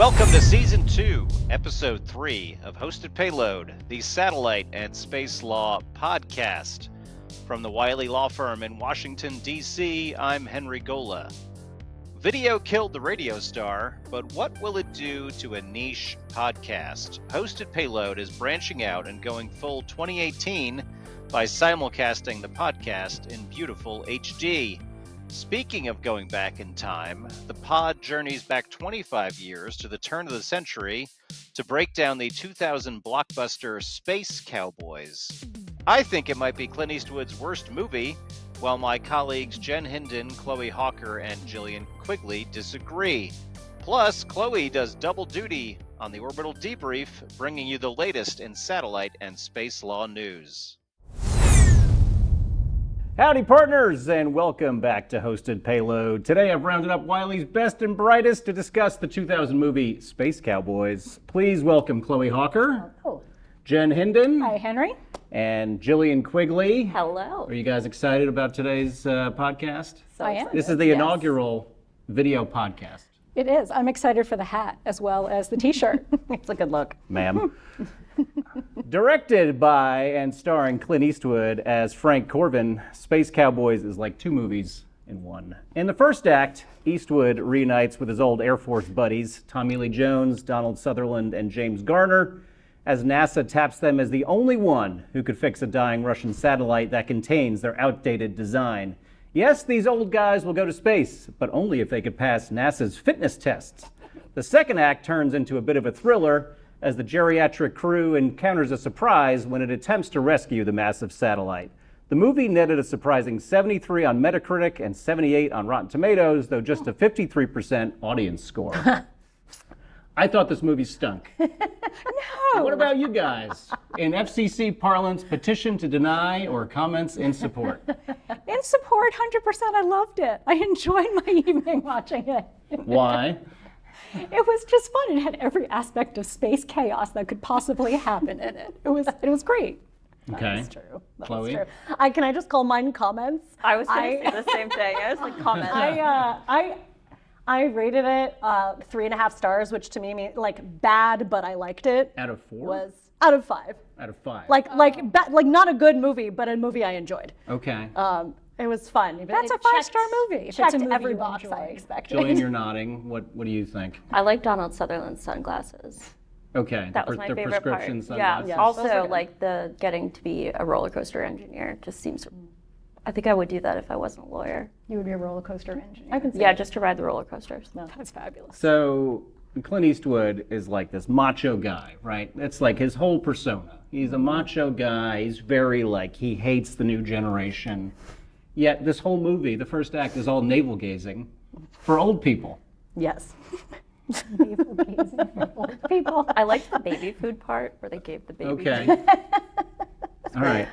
Welcome to Season 2, Episode 3 of Hosted Payload, the satellite and space law podcast. From the Wiley law firm in Washington, D.C., I'm Henry Gola. Video killed the radio star, but what will it do to a niche podcast? Hosted Payload is branching out and going full 2018 by simulcasting the podcast in beautiful HD. Speaking of going back in time, the pod journeys back 25 years to the turn of the century to break down the 2000 blockbuster Space Cowboys. I think it might be Clint Eastwood's worst movie, while my colleagues Jen Hindin, Chloe Hawker, and Jillian Quigley disagree. Plus, Chloe does double duty on the Orbital Debrief, bringing you the latest in satellite and space law news. Howdy partners, and welcome back to Hosted Payload. Today I've rounded up Wiley's best and brightest to discuss the 2000 movie Space Cowboys. Please welcome Chloe Hawker, Jen Hindin, Hi, Henry, and Jillian Quigley. Hello. Are you guys excited about today's podcast? I am. This is the inaugural video podcast. It is. I'm excited for the hat as well as the t-shirt. It's a good look. Ma'am. Directed by and starring Clint Eastwood as Frank Corbin, Space Cowboys is like two movies in one. In the first act, Eastwood reunites with his old Air Force buddies, Tommy Lee Jones, Donald Sutherland, and James Garner, as NASA taps them as the only one who could fix a dying Russian satellite that contains their outdated design. Yes, these old guys will go to space, but only if they could pass NASA's fitness tests. The second act turns into a bit of a thriller as the geriatric crew encounters a surprise when it attempts to rescue the massive satellite. The movie netted a surprising 73 on Metacritic and 78 on Rotten Tomatoes, though just a 53% audience score. I thought this movie stunk. No. What about you guys? In FCC parlance, petition to deny or comments in support? In support, 100%. I loved it. I enjoyed my evening watching it. Why? It was just fun. It had every aspect of space chaos that could possibly happen in it. It was great. Okay. That's true. That Chloe? was true. Can I just call mine comments? I was going to say the same thing. I was like, comment. I rated it 3.5 stars, which to me means like bad, but I liked it. Out of 4? Was out of 5. Out of 5. Like not a good movie, but a movie I enjoyed. Okay. It was fun. That's a It 5-star movie. If it's a Checked movie every you box I enjoy. expected. Jillian, you're nodding. What do you think? I like Donald Sutherland's sunglasses. Okay. That was my the favorite part. prescription Yeah. sunglasses. Those are Also, good. like the getting to be a roller coaster engineer just seems. I think I would do that if I wasn't a lawyer. You would be a roller coaster engineer. I can see Yeah, it. just to ride the roller coasters. No. That's fabulous. So Clint Eastwood is like this macho guy, right? That's like his whole persona. He's a macho guy. He's very like, he hates the new generation. Yet this whole movie, the first act, is all navel gazing for old people. Yes. People. I liked the baby food part where they gave the baby. Okay. All right.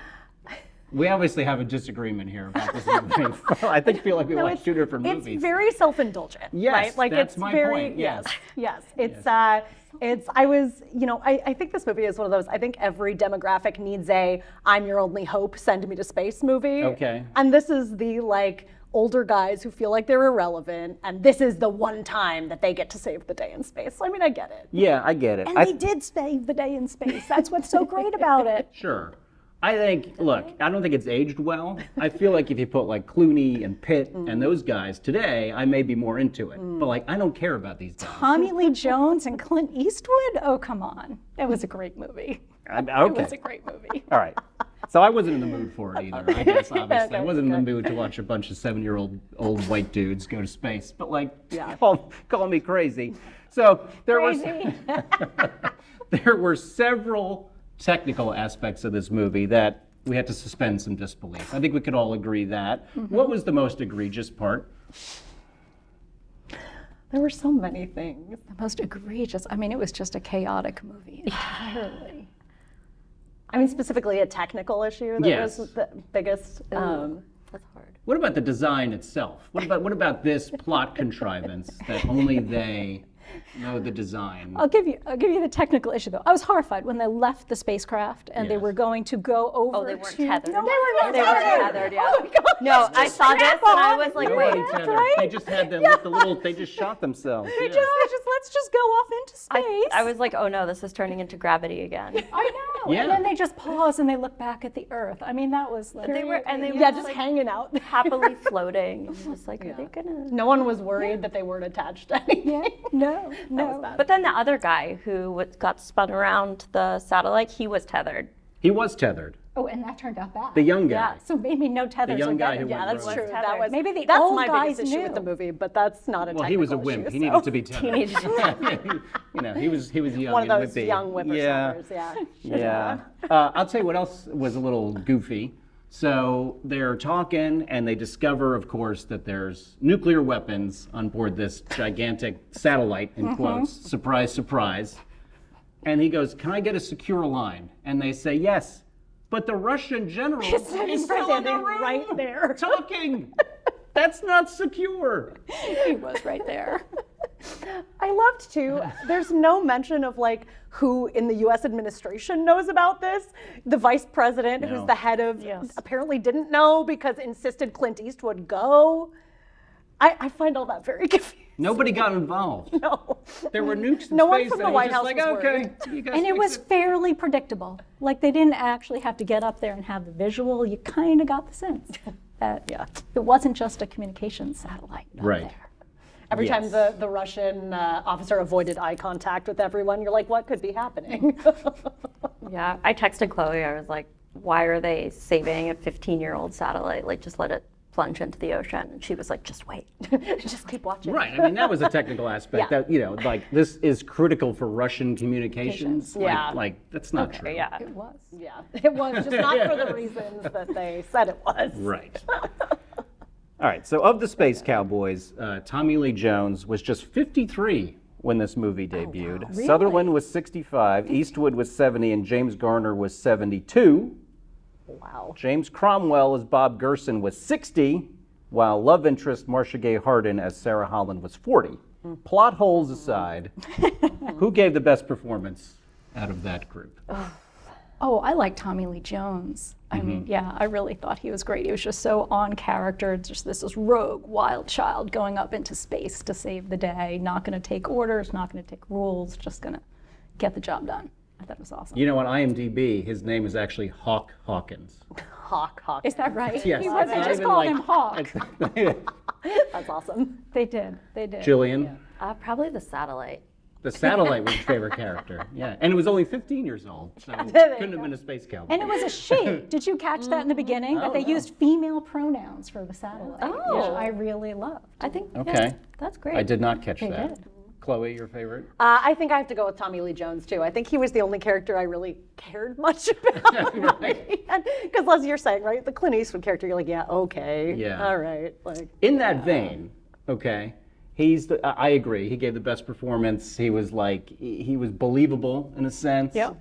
We obviously have a disagreement here about this movie. I feel like we watch two different movies. It's very self-indulgent, Yes, right? Like that's it's my very point, yes. yes. I think this movie is one of those. I think every demographic needs a "I'm your only hope, send me to space" movie. Okay. And this is the like older guys who feel like they're irrelevant, and this is the one time that they get to save the day in space. I mean, I get it. Yeah, I get it. And they did save the day in space. That's what's so great about it. Sure. I think, look, I don't think it's aged well. I feel like if you put like Clooney and Pitt and those guys today, I may be more into it. But like, I don't care about these guys. Tommy Lee Jones and Clint Eastwood? Oh, come on. It was a great movie. It Okay. was a great movie. All right. So I wasn't in the mood for it either, I guess, obviously. I Okay, wasn't in the good. mood to watch a bunch of 7-year-old old white dudes go to space. But like, Yeah. call me crazy. So there Crazy. there were several technical aspects of this movie that we had to suspend some disbelief. I think we could all agree that. What was the most egregious part? There were so many things. The most egregious. I mean, it was just a chaotic movie entirely. I mean, specifically a technical issue that Yes. was the biggest. That's hard. What about the design itself? What about this plot contrivance that only they No, the design. I'll give you the technical issue though. I was horrified when they left the spacecraft and they Yes. were going to go over. Oh, they weren't to, tethered. No, They weren't tethered. Yeah. Oh my gosh. No, I saw this and I was like, Nobody wait. tethered. right? They just had them with the little. They just shot themselves. They Yeah. just let's just go off into space. I was like, oh no, this is turning into gravity again. I know. Yeah. And then they just pause and they look back at the Earth. I mean, that was like. They were Yeah, just hanging out. happily floating. I'm just like, are they gonna? No one was worried that they weren't attached to anything. Yeah. No. No. But then the other guy who got spun around the satellite, he was tethered. He was tethered. Oh, and that turned out bad. The young guy. Yeah. So maybe no tethers. The young are guy better. who Yeah, went that's rogue. true. tethered. That was Maybe the that's old my biggest guys issue knew. with the movie, but that's not a Well, technical he was a wimp. issue, He so- needed to be tethered. He needed You know, he was young one and of those whippy. young whippersnappers. Yeah. Yeah. I'll tell you what else was a little goofy. So they're talking, and they discover, of course, that there's nuclear weapons on board this gigantic satellite, in quotes. Surprise, surprise. And he goes, "Can I get a secure line?" And they say, "Yes." But the Russian general is still in the standing room right there. talking. That's not secure. He was right there. I loved too. There's no mention of like who in the U.S. administration knows about this. The vice president, No. who's the head of, Yes. apparently didn't know because insisted Clint Eastwood go. I find all that very confusing. Nobody got involved. No. There were nukes in No one space, from and the it was White just House like, was okay, worried. you guys And it fix was fairly predictable. Like they didn't actually have to get up there and have the visual. You kind of got the sense that it wasn't just a communications satellite. up Right. there. Every time Yes. the Russian officer avoided eye contact with everyone, you're like, what could be happening? Yeah, I texted Chloe. I was like, why are they saving a 15-year-old satellite? Like, just let it plunge into the ocean. And she was like, just wait. Just keep watching. Right. I mean, that was a technical aspect. Yeah. That, you know, like this is critical for Russian communications. Yeah. Like that's not true. Yeah. It was. Yeah, it was just not for the reasons that they said it was. Right. All right. So of the Space Cowboys, Tommy Lee Jones was just 53 when this movie debuted. Sutherland was 65, Eastwood was 70, and James Garner was 72. Wow. James Cromwell as Bob Gerson was 60, while love interest Marcia Gay Harden as Sarah Holland was 40. Plot holes aside, who gave the best performance out of that group? Oh, I like Tommy Lee Jones. I mean, yeah, I really thought he was great. He was just so on character, just this rogue, wild child going up into space to save the day, not going to take orders, not going to take rules, just going to get the job done. I thought it was awesome. You know, on IMDb, his name is actually Hawk Hawkins. Hawk. Is that right? Yes, He it's wasn't not just even called like- him Hawk. That's awesome. They did. Jillian, Probably the satellite. the satellite was your favorite character. Yeah, and it was only 15 years old, so couldn't have been a space cowboy. And it was a she. Did you catch that in the beginning? That they used female pronouns for the satellite, which I really loved. I think, Okay. yeah, that's great. I did not catch They that. did. Chloe, your favorite? I think I have to go with Tommy Lee Jones too. I think he was the only character I really cared much about. Right. Because as you're saying, right, the Clint Eastwood character, you're like, yeah, okay, Yeah. all right, like. In that vein, okay, I agree. He gave the best performance. He was like, he was believable in a sense. Yeah.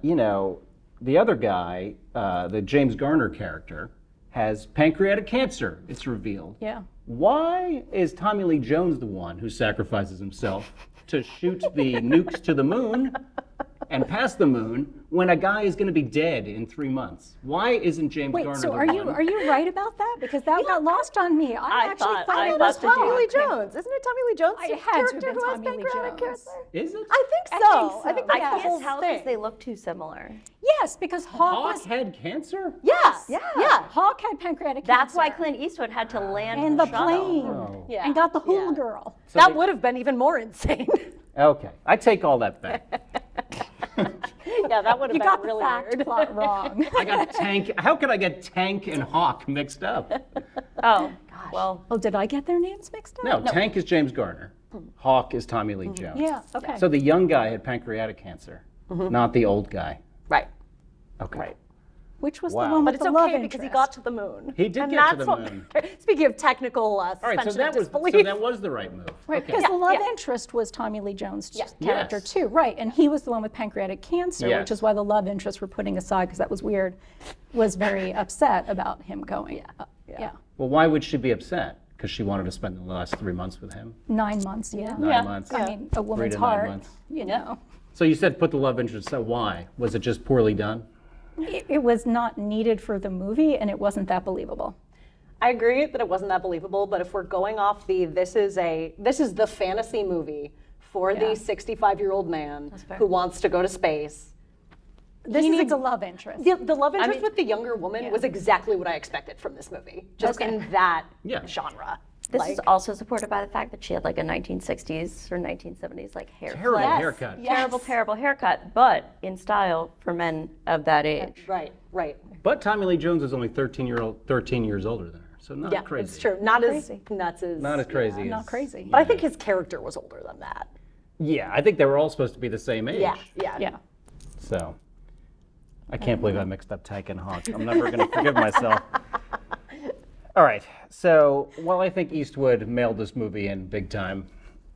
You know, the other guy, the James Garner character, has pancreatic cancer, it's revealed. Yeah. Why is Tommy Lee Jones the one who sacrifices himself to shoot the nukes to the moon and past the moon when a guy is going to be dead in 3 months? Why isn't James Wait, Garner so the are you right about that? Because that got lost on me. I actually thought- thought I it thought was the Tommy dude- Lee Jones. Isn't it Tommy Lee Jones' It had to have character been who has Tommy Lee pancreatic Jones. cancer? Is it? I think I so. think I think so. that's I the can't whole tell thing. because they look too similar. Yes, because Hawk Hawk was. had cancer? Yes. Yeah. Yeah. Hawk had pancreatic That's cancer. why Clint Eastwood had to land And the shuttle. plane. Oh. Yeah. And got the hula Yeah. girl. So That they- would have been even more insane. Okay, I take all that back. Yeah, that would have You been got the really fact weird. plot wrong. I got Tank. How could I get Tank and Hawk mixed up? Oh, well, Oh, did I get their names mixed up? No, Tank is James Garner. Hawk is Tommy Lee Jones. Yeah, okay. So the young guy had pancreatic cancer, not the old guy. Right. Okay. Right. Which was Wow. the one But with it's the love okay because he interest. got to the moon. He did And get to that's the what- moon. Speaking of technical All right, so suspension that of was disbelief. the right move. Right, Okay. because the love yeah. interest was Tommy Lee Jones' character Yes. too, right? And he was the one with pancreatic cancer, Yes. which is why the love interest we're putting aside because that was weird, was very upset about him going. Yeah. Well, why would she be upset? because she wanted to spend the last 3 months with him. 9 months, yeah. 9 months. I mean, a woman's 3 to 9 heart, months. you know. So you said put the love interest. So why? Was it just poorly done? It was not needed for the movie, and it wasn't that believable. I agree that it wasn't that believable, but if we're going off this is the fantasy movie for the 65-year-old man who wants to go to space. He needs a love interest. The love interest with the younger woman was exactly what I expected from this movie, just in that genre. This is also supported by the fact that she had like a 1960s or 1970s like hair. Terrible flip. haircut. Terrible haircut, but in style for men of that age. Right. But Tommy Lee Jones is only 13 years older than her, so not crazy. It's true. Not as nuts as. Not as crazy. Not crazy. But I think his character was older than that. Yeah, I think they were all supposed to be the same age. Yeah. So, I can't believe I mixed up Tyke and Hawk. I'm never going to forgive myself. All right, so while I think Eastwood mailed this movie in big time,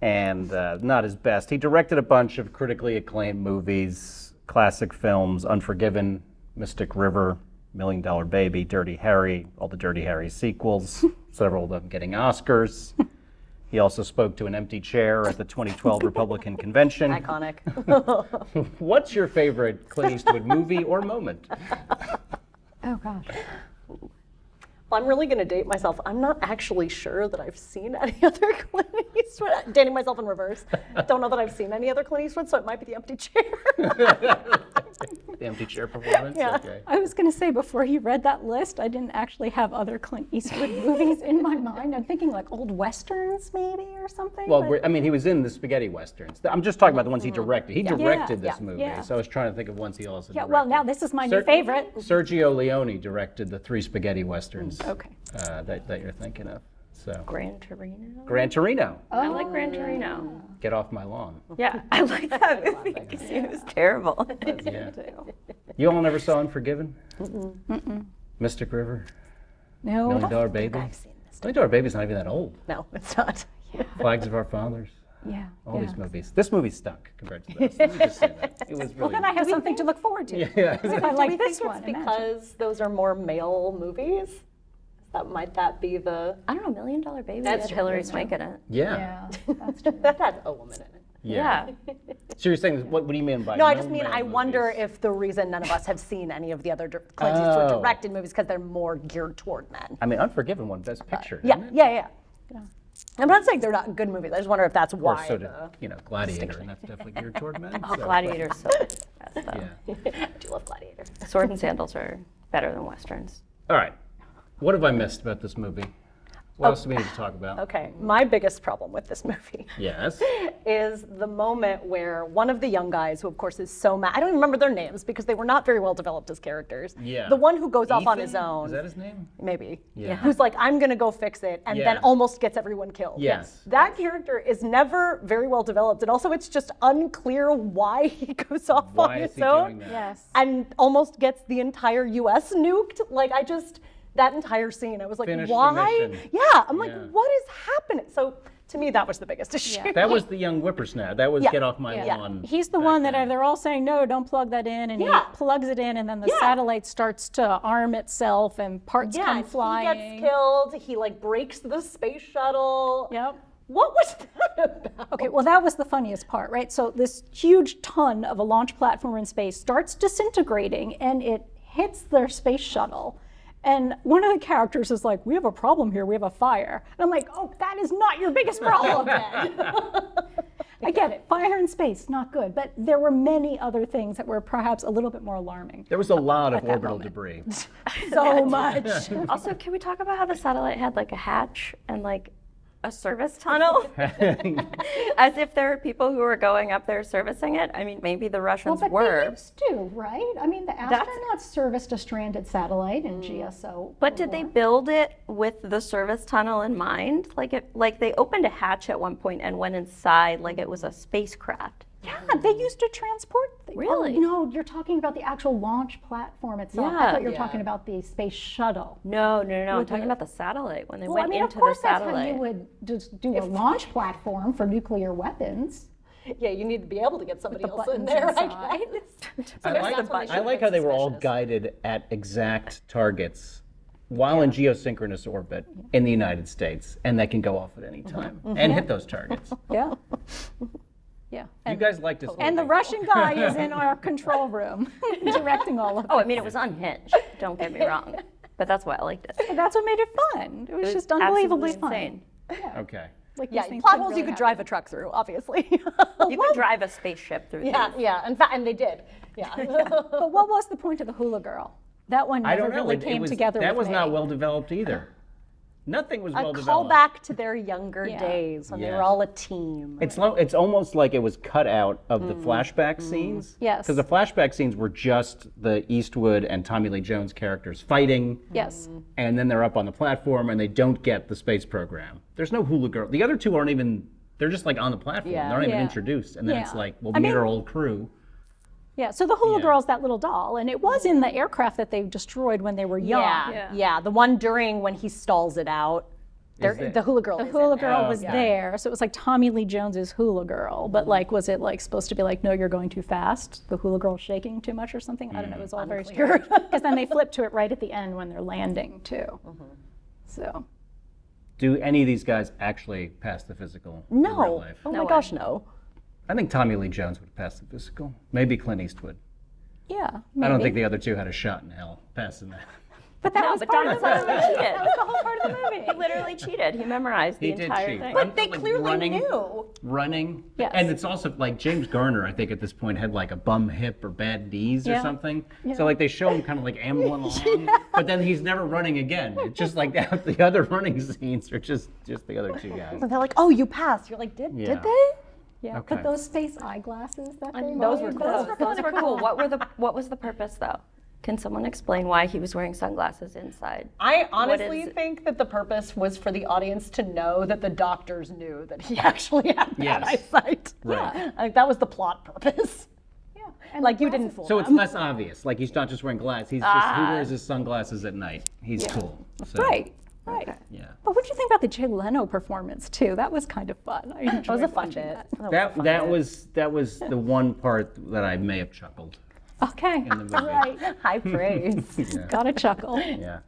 and not his best, he directed a bunch of critically acclaimed movies, classic films, Unforgiven, Mystic River, $1 Million Baby, Dirty Harry, all the Dirty Harry sequels, several of them getting Oscars. He also spoke to an empty chair at the 2012 Republican Convention. Iconic. What's your favorite Clint Eastwood movie or moment? Oh, gosh. Well, I'm really going to date myself. I'm not actually sure that I've seen any other Clint Eastwood. Dating myself in reverse. Don't know that I've seen any other Clint Eastwood, so it might be the empty chair. The empty chair performance? Yeah. Okay. I was going to say, before you read that list, I didn't actually have other Clint Eastwood movies in my mind. I'm thinking like old westerns, maybe, or something. Well, but- I mean, he was in the spaghetti westerns. I'm just talking about the ones he directed. He directed this movie, yeah. so I was trying to think of ones he also Yeah, directed. well, now this is my new favorite. Sergio Leone directed the 3 spaghetti westerns Okay. that you're thinking of. So Gran Torino. Gran Torino. I like Gran Torino. Get off my lawn. Yeah, I like that movie because it was terrible. Yeah. You all never saw Unforgiven? Mystic River? No. $1 Million Baby? $1 Million Baby's not even that old. No, it's not. Flags of Our Fathers. Yeah. All these movies. This movie stunk compared to this. Let me just say that. It was really. Well, then I have something to look forward to. Yeah. If I like this It's one. imagine. because those are more male movies. Might that be the? I don't know, $1 Million Baby That's had true, Hillary that's Swank in it. Yeah. Yeah, that's true. That had a woman in it. Yeah. So you're saying, what do you mean by No, I just mean male I wonder movies? if the reason none of us have seen any of the other Clint Eastwood directed movies because they're more geared toward men. I mean, Unforgiven won Best Picture. Yeah, didn't it? yeah. I'm not saying they're not good movies. I just wonder if that's Of course, why. so did Gladiator, and that's definitely geared toward men. Oh, so- Gladiator's so best, though. Yeah. I do love Gladiator. Sword and Sandals are better than Westerns. All right. What have I missed about this movie? What else do we need to talk about? Okay, my biggest problem with this movie Yes. is the moment where one of the young guys, who of course is so mad, I don't even remember their names because they were not very well developed as characters. Yeah. The one who goes off on Ethan? his own. Is that his name? Maybe. Yeah. Who's like, I'm gonna go fix it, and then Yeah. almost gets everyone killed. Yes. That character is never very well developed, and also it's just unclear why he goes off Why on is his he own doing that? Yes. and almost gets the entire U.S. nuked. Like that entire scene, I was like, Finish the why? mission. Yeah, I'm like, Yeah. what is happening? So to me, that was the biggest issue. That was the young whippersnapper. That was Yeah. Get Off My Yeah. Lawn. He's the back one that then. they're all saying, no, don't plug that in. And Yeah. he plugs it in, and then the Yeah. satellite starts to arm itself, and parts Yeah, come and flying. he gets killed. He like breaks the space shuttle. Yep. What was that about? Okay, well, that was the funniest part, right? So this huge ton of a launch platform in space starts disintegrating, and it hits their space shuttle. And one of the characters is like, we have a problem here, we have a fire. And I'm like, oh, that is not your biggest problem then. I get it, fire in space, not good. But there were many other things that were perhaps a little bit more alarming. There was a lot of that orbital moment. debris. So much. Also, can we talk about how the satellite had like a hatch and like a service tunnel? As if there were people who were going up there servicing it. I mean, maybe the Russians But were. they used to, right? I mean, the astronauts serviced a stranded satellite in GSO. But did they build it with the service tunnel in mind? Like they opened a hatch at one point and went inside like it was a spacecraft. Yeah, they used to transport things. Really? Oh, no, you're talking about the actual launch platform itself. I Yeah. thought you were talking about the space shuttle. No. I'm With talking the- about the satellite when they Well, went I mean, into of course the that's how satellite. you would just do a launch platform for nuclear weapons. Yeah, you need to be able to get somebody the else in buttons there. inside. guess. I that's when they like should how they were all suspicious. guided at exact targets while in geosynchronous orbit in the United States, and they can go off at any time and hit those targets. Yeah. Yeah. You guys like this And the movie. Russian guy is in our control room directing all of it. Oh, I mean, it was unhinged. Don't get me wrong. But that's why I liked it. But that's what made it fun. It was just unbelievably absolutely fun. insane. Okay. Like Yeah, these things plot couldn't holes really you could happen. drive a truck through, obviously. You could drive a spaceship through yeah, these. yeah. In fact, and they did. Yeah. But what was the point of the hula girl? That one I never don't know. really It came was, together that with was not me. well developed either. Nothing was A well developed. callback to their younger Yeah. days when they Yes. were all a team. It's almost like it was cut out of the flashback scenes. Yes. Because the flashback scenes were just the Eastwood and Tommy Lee Jones characters fighting. Yes. And then they're up on the platform and they don't get the space program. There's no hula girl. The other two aren't even, they're just like on the platform. Yeah. They're not even Yeah. introduced. And then it's Yeah. like, well, I we meet mean- our old crew. Yeah. So the hula Yeah. girl's that little doll, and it was in the aircraft that they destroyed when they were young. Yeah. The one during when he stalls it out. it? The hula girl. The is hula in there. girl was okay. there, so it was like Tommy Lee Jones's hula girl. But like, was it like supposed to be like, no, you're going too fast? The hula girl shaking too much or something? I don't know. It was all very strange. Because then they flip to it right at the end when they're landing too. So Do any of these guys actually pass the physical in real No. life? Oh No my way. gosh, no. I think Tommy Lee Jones would pass the physical. Maybe Clint Eastwood. yeah, I don't maybe. think the other two had a shot in hell passing that. But that No, was but part Don of the movie. cheated. That was the whole part of the movie. He literally cheated. He memorized the He did entire cheat. thing. But They clearly knew. Running. Yes. And it's also like James Garner, I think at this point had like a bum hip or bad knees or Yeah. something. Yeah. So like they show him kind of like ambling along, but then he's never running again. It's just like that. The other running scenes are just the other two guys. And they're like, oh, you passed. You're like, Yeah. did they? Yeah, Okay. but those space eyeglasses that they those made, were cool. Those were cool. What was the purpose though? Can someone explain why he was wearing sunglasses inside? I honestly is- think that the purpose was for the audience to know that the doctors knew that he actually had bad Yes. eyesight. Right. Like, that was the plot purpose. Yeah, and Like, the you didn't glasses- fool So it's them. less obvious. Like he's not just wearing glasses. He's just he wears his sunglasses at night. He's cool. So, Right, right. Yeah. But what do you think about the Jay Leno performance too? That was kind of fun. I That was a enjoyed fun watching bit. That was the one part that I may have chuckled Okay, in the movie. right. High praise. Yeah. Got a chuckle. Yeah.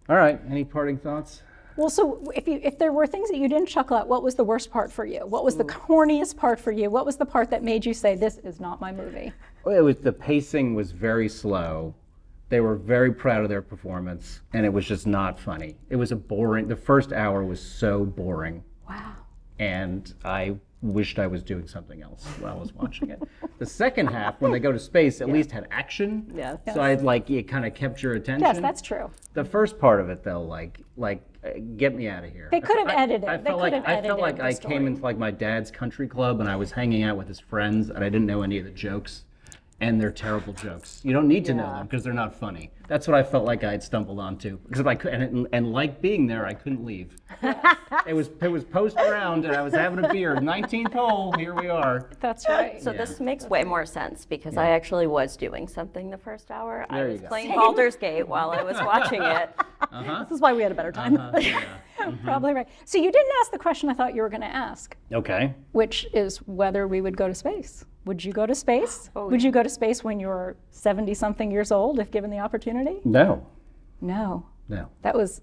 All right. Any parting thoughts? Well, so if there were things that you didn't chuckle at, what was the worst part for you? What was the corniest part for you? What was the part that made you say, this is not my movie? Well, it was the pacing was very slow. They were very proud of their performance, and it was just not funny. It was a boring. The first hour was so boring, Wow. and I wished I was doing something else while I was watching it. The second half, when they go to space, at least had action. Yes. So I'd like it kind of kept your attention. Yes, that's true. The first part of it, though, get me out of here. They could have edited. I They felt could like have I felt like edited I the came story. into like my dad's country club and I was hanging out with his friends and I didn't know any of the jokes, and they're terrible jokes. You don't need to know them because they're not funny. That's what I felt like I had stumbled onto because if I could and like being there, I couldn't leave. It was post round and I was having a beer. 19th hole. Here we are. That's right. So this makes way more sense because I actually was doing something the first hour. I There you was go. playing Baldur's Gate while I was watching it. This is why we had a better time. Probably right. So you didn't ask the question I thought you were going to ask, Okay. which is whether we would go to space. Would you go to space? Oh, Would you go to space when you were 70-something years old, if given the opportunity? No. No. No. That was,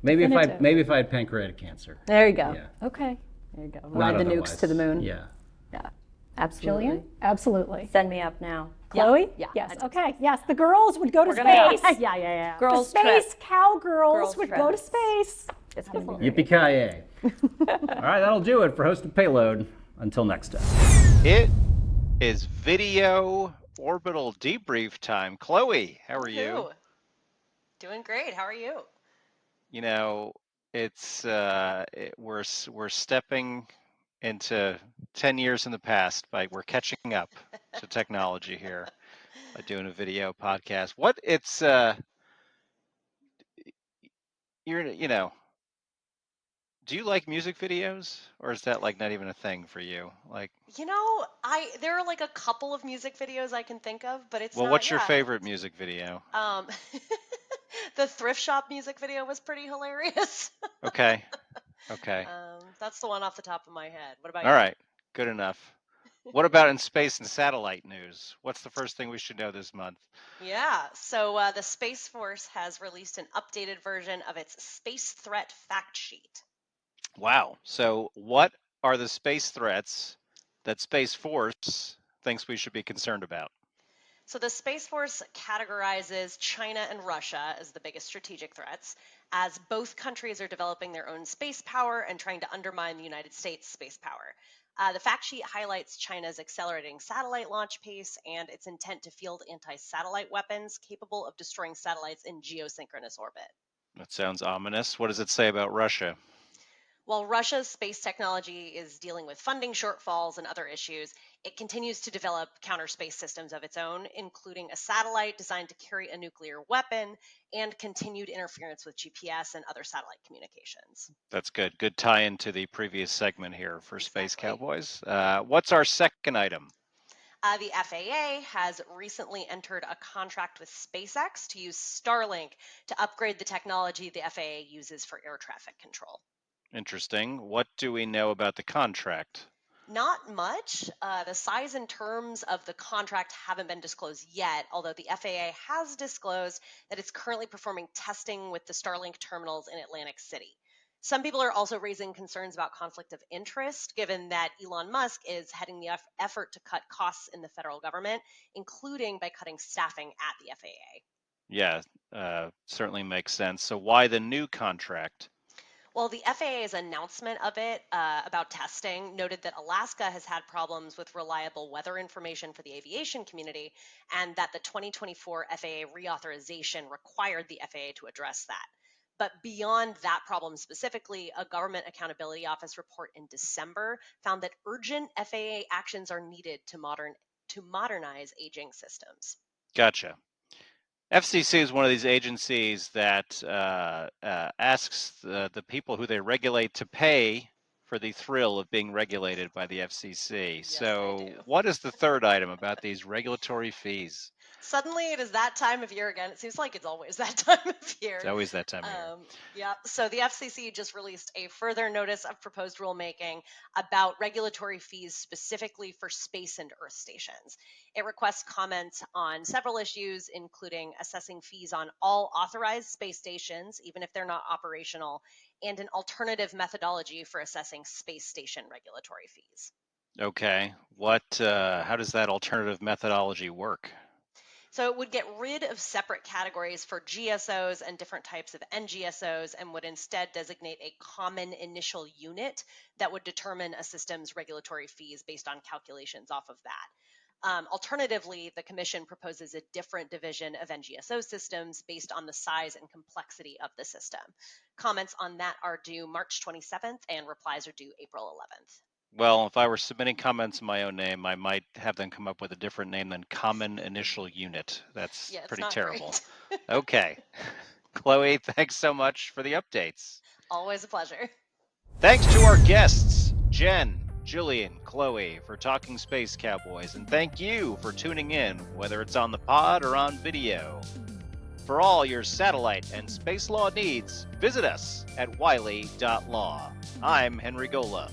Maybe Definitive. if I had pancreatic cancer. There you go. Yeah. okay. There you go. Not Ride the otherwise. nukes to the moon. Yeah. Yeah, absolutely. Jillian? Absolutely. Send me up now. Chloe? Yeah. Yes. Okay. Yes. The girls would go to gonna space. Yeah, yeah, yeah. The Girls space trip. cowgirls Girls would trip. go to space. It's gonna be great. Yippee-ki-yay. All right, that'll do it for Hosted Payload. Until next time. It is video orbital debrief time. Chloe, how are you? Ooh. Doing great. How are you? You know, it's we're stepping into 10 years in the past. We're catching up to technology here by doing a video podcast. What it's do you like music videos, or is that like not even a thing for you? Like, You know, there are like a couple of music videos I can think of, but it's well, not. what's your yeah. favorite music video? The thrift shop music video was pretty hilarious. Okay. Okay. That's the one off the top of my head. What about All you? right. Good enough. What about in space and satellite news? What's the first thing we should know this month? Yeah, so the Space Force has released an updated version of its space threat fact sheet. Wow. So, what are the space threats that Space Force thinks we should be concerned about? So the Space Force categorizes China and Russia as the biggest strategic threats, as both countries are developing their own space power and trying to undermine the United States' space power. The fact sheet highlights China's accelerating satellite launch pace and its intent to field anti-satellite weapons capable of destroying satellites in geosynchronous orbit. That sounds ominous. What does it say about Russia? While Russia's space technology is dealing with funding shortfalls and other issues, it continues to develop counter space systems of its own, including a satellite designed to carry a nuclear weapon and continued interference with GPS and other satellite communications. That's good. Good tie into the previous segment here for Space Exactly. Cowboys. What's our second item? The FAA has recently entered a contract with SpaceX to use Starlink to upgrade the technology the FAA uses for air traffic control. Interesting. What do we know about the contract? Not much. The size and terms of the contract haven't been disclosed yet, although the FAA has disclosed that it's currently performing testing with the Starlink terminals in Atlantic City. Some people are also raising concerns about conflict of interest, given that Elon Musk is heading the effort to cut costs in the federal government, including by cutting staffing at the FAA. Yeah, certainly makes sense. So, why the new contract? Well, the FAA's announcement of it about testing noted that Alaska has had problems with reliable weather information for the aviation community, and that the 2024 FAA reauthorization required the FAA to address that. But beyond that problem specifically, a Government Accountability Office report in December found that urgent FAA actions are needed to modernize aging systems. Gotcha. FCC is one of these agencies that asks the people who they regulate to pay for the thrill of being regulated by the FCC. Yes, So, they do. what is the third item about these regulatory fees? Suddenly, it is that time of year again. It seems like it's always that time of year. It's always that time of year. Yeah. So the FCC just released a further notice of proposed rulemaking about regulatory fees specifically for space and Earth stations. It requests comments on several issues, including assessing fees on all authorized space stations, even if they're not operational, and an alternative methodology for assessing space station regulatory fees. Okay. How does that alternative methodology work? So it would get rid of separate categories for GSOs and different types of NGSOs and would instead designate a common initial unit that would determine a system's regulatory fees based on calculations off of that. Alternatively, the Commission proposes a different division of NGSO systems based on the size and complexity of the system. Comments on that are due March 27th and replies are due April 11th. Well, if I were submitting comments in my own name, I might have them come up with a different name than Common Initial Unit. That's Yeah, it's pretty not terrible. great. Okay. Chloe, thanks so much for the updates. Always a pleasure. Thanks to our guests, Jen, Jillian, Chloe, for talking Space Cowboys, and thank you for tuning in, whether it's on the pod or on video. For all your satellite and space law needs, visit us at wiley.law. I'm Henry Gola.